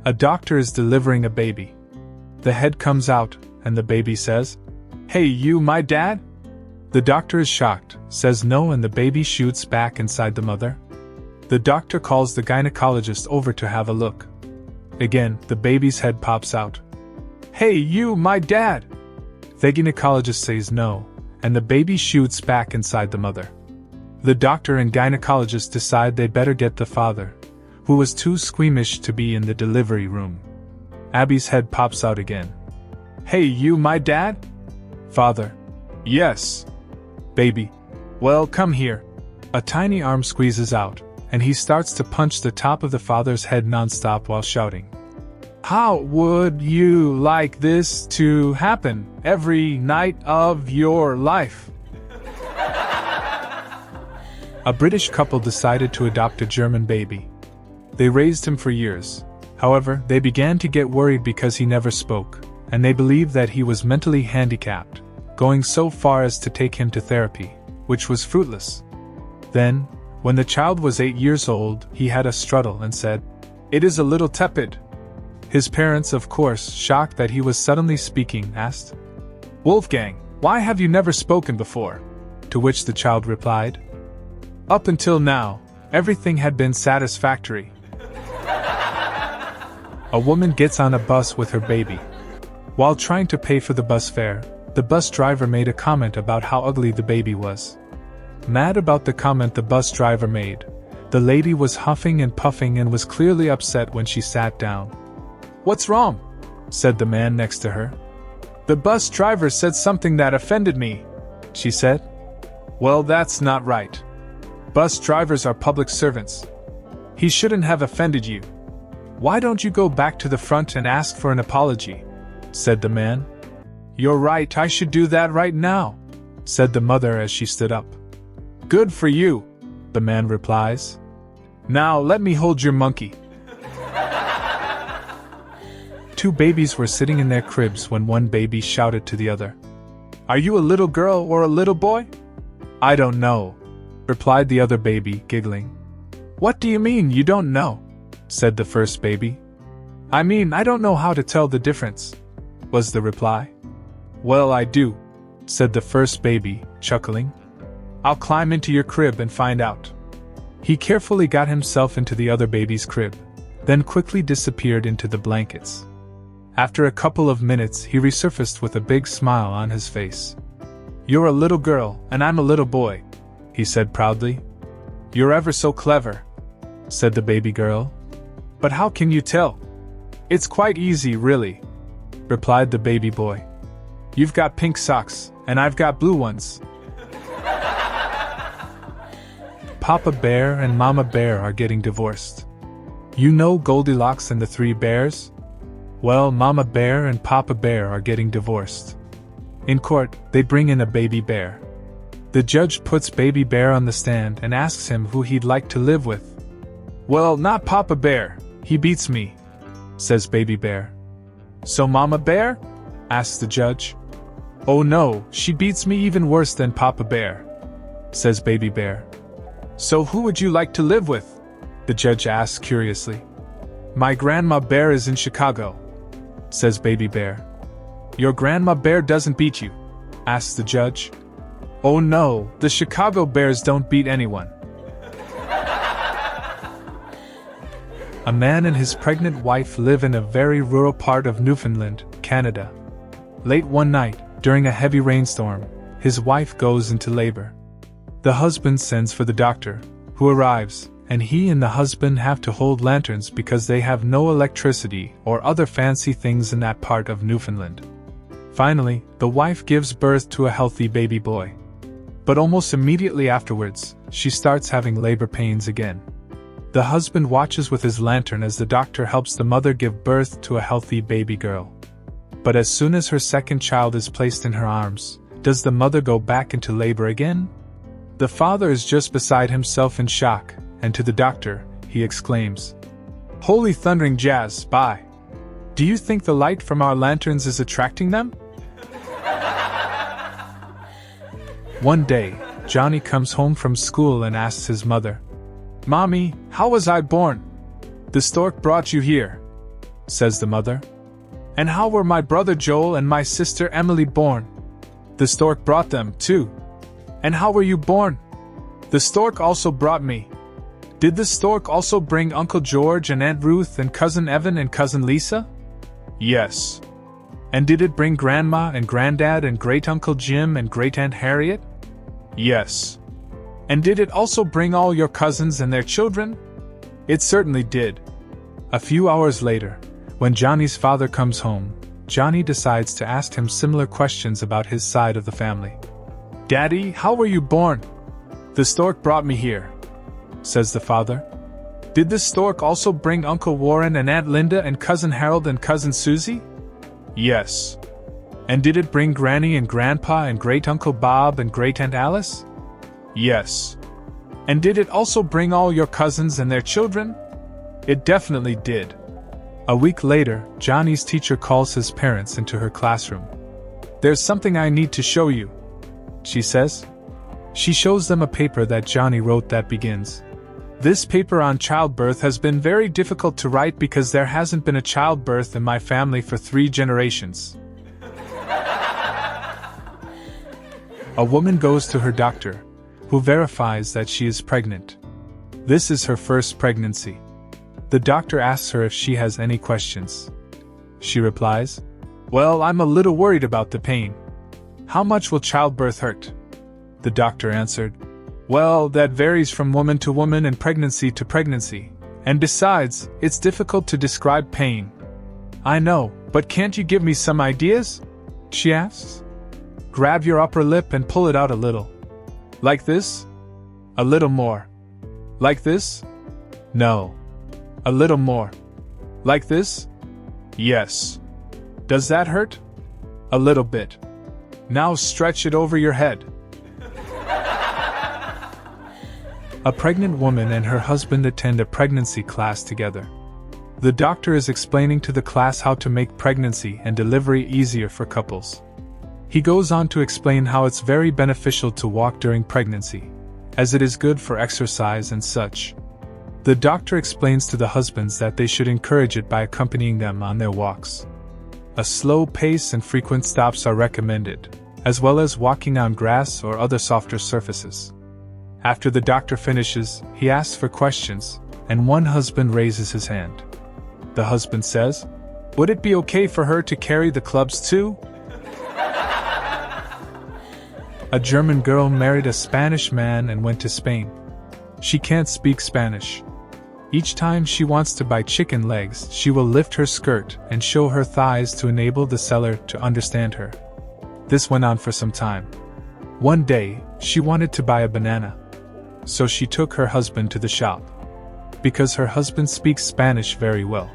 A doctor is delivering a baby. The head comes out, and the baby says, "Hey, you my dad?" The doctor is shocked, says no, and the baby shoots back inside the mother. The doctor calls the gynecologist over to have a look. Again, the baby's head pops out. "Hey, you my dad!" The gynecologist says no, and the baby shoots back inside the mother. The doctor and gynecologist decide they better get the father, who was too squeamish to be in the delivery room. Abby's head pops out again. "Hey, you my dad?" Father: "Yes." Baby: "Well, come here." A tiny arm squeezes out, and he starts to punch the top of the father's head nonstop while shouting, "How would you like this to happen every night of your life?" A British couple decided to adopt a German baby. They raised him for years. However, they began to get worried because he never spoke, and they believed that he was mentally handicapped, going so far as to take him to therapy, which was fruitless. Then, when the child was 8 years old, he had a struggle and said, "It is a little tepid." His parents, of course, shocked that he was suddenly speaking, asked, "Wolfgang, why have you never spoken before?" To which the child replied, "Up until now, everything had been satisfactory." A woman gets on a bus with her baby. While trying to pay for the bus fare, the bus driver made a comment about how ugly the baby was. Mad about the comment the bus driver made, the lady was huffing and puffing and was clearly upset when she sat down. "What's wrong?" said the man next to her. "The bus driver said something that offended me," she said. "Well, that's not right. Bus drivers are public servants. He shouldn't have offended you. Why don't you go back to the front and ask for an apology?" said the man. "You're right, I should do that right now," said the mother as she stood up. "Good for you," the man replies. "Now let me hold your monkey." Two babies were sitting in their cribs when one baby shouted to the other, "Are you a little girl or a little boy?" "I don't know," replied the other baby, giggling. "What do you mean you don't know?" said the first baby. "I mean, I don't know how to tell the difference," was the reply. "Well, I do," said the first baby, chuckling. "I'll climb into your crib and find out." He carefully got himself into the other baby's crib, then quickly disappeared into the blankets. After a couple of minutes, he resurfaced with a big smile on his face. "You're a little girl, and I'm a little boy," he said proudly. "You're ever so clever," said the baby girl. "But how can you tell?" "It's quite easy, really," replied the baby boy. "You've got pink socks, and I've got blue ones." Papa Bear and Mama Bear are getting divorced. You know Goldilocks and the Three Bears? Well, Mama Bear and Papa Bear are getting divorced. In court, they bring in a baby bear. The judge puts Baby Bear on the stand and asks him who he'd like to live with. "Well, not Papa Bear, he beats me," says Baby Bear. "So Mama Bear?" asks the judge. "Oh no, she beats me even worse than Papa Bear," says Baby Bear. "So who would you like to live with?" the judge asks curiously. "My Grandma Bear is in Chicago," says Baby Bear. "Your Grandma Bear doesn't beat you?" asks the judge. "Oh no, the Chicago Bears don't beat anyone." A man and his pregnant wife live in a very rural part of Newfoundland, Canada. Late one night, during a heavy rainstorm, his wife goes into labor. The husband sends for the doctor, who arrives, and he and the husband have to hold lanterns because they have no electricity or other fancy things in that part of Newfoundland. Finally, the wife gives birth to a healthy baby boy. But almost immediately afterwards, she starts having labor pains again. The husband watches with his lantern as the doctor helps the mother give birth to a healthy baby girl. But as soon as her second child is placed in her arms, does the mother go back into labor again? The father is just beside himself in shock, and to the doctor, he exclaims, "Holy thundering jazz, bye! Do you think the light from our lanterns is attracting them?" One day, Johnny comes home from school and asks his mother, "Mommy, how was I born?" "The stork brought you here," says the mother. And how were my brother Joel and my sister Emily born? The stork brought them, too. And how were you born? The stork also brought me. Did the stork also bring Uncle George and Aunt Ruth and Cousin Evan and Cousin Lisa? Yes. And did it bring Grandma and Granddad and Great-Uncle Jim and Great-Aunt Harriet? Yes. And did it also bring all your cousins and their children? It certainly did. A few hours later, when Johnny's father comes home, Johnny decides to ask him similar questions about his side of the family. Daddy, how were you born? The stork brought me here, says the father. Did the stork also bring Uncle Warren and Aunt Linda and Cousin Harold and Cousin Susie? Yes. And did it bring Granny and Grandpa and Great-Uncle Bob and Great-Aunt Alice? Yes. And did it also bring all your cousins and their children? It definitely did. A week later, Johnny's teacher calls his parents into her classroom. There's something I need to show you, she says. She shows them a paper that Johnny wrote that begins, "This paper on childbirth has been very difficult to write because there hasn't been a childbirth in my family for 3 generations." A woman goes to her doctor, who verifies that she is pregnant. This is her first pregnancy. The doctor asks her if she has any questions. She replies, "Well, I'm a little worried about the pain. How much will childbirth hurt?" The doctor answered, "Well, that varies from woman to woman and pregnancy to pregnancy. And besides, it's difficult to describe pain." "I know, but can't you give me some ideas?" she asks. "Grab your upper lip and pull it out a little. Like this? A little more. Like this? No. A little more. Like this? Yes. Does that hurt? A little bit. Now stretch it over your head." A pregnant woman and her husband attend a pregnancy class together. The doctor is explaining to the class how to make pregnancy and delivery easier for couples. He goes on to explain how it's very beneficial to walk during pregnancy, as it is good for exercise and such. The doctor explains to the husbands that they should encourage it by accompanying them on their walks. A slow pace and frequent stops are recommended, as well as walking on grass or other softer surfaces. After the doctor finishes, he asks for questions, and one husband raises his hand. The husband says, "Would it be okay for her to carry the clubs too?" A German girl married a Spanish man and went to Spain. She can't speak Spanish. Each time she wants to buy chicken legs, she will lift her skirt and show her thighs to enable the seller to understand her. This went on for some time. One day, she wanted to buy a banana. So she took her husband to the shop. Because her husband speaks Spanish very well,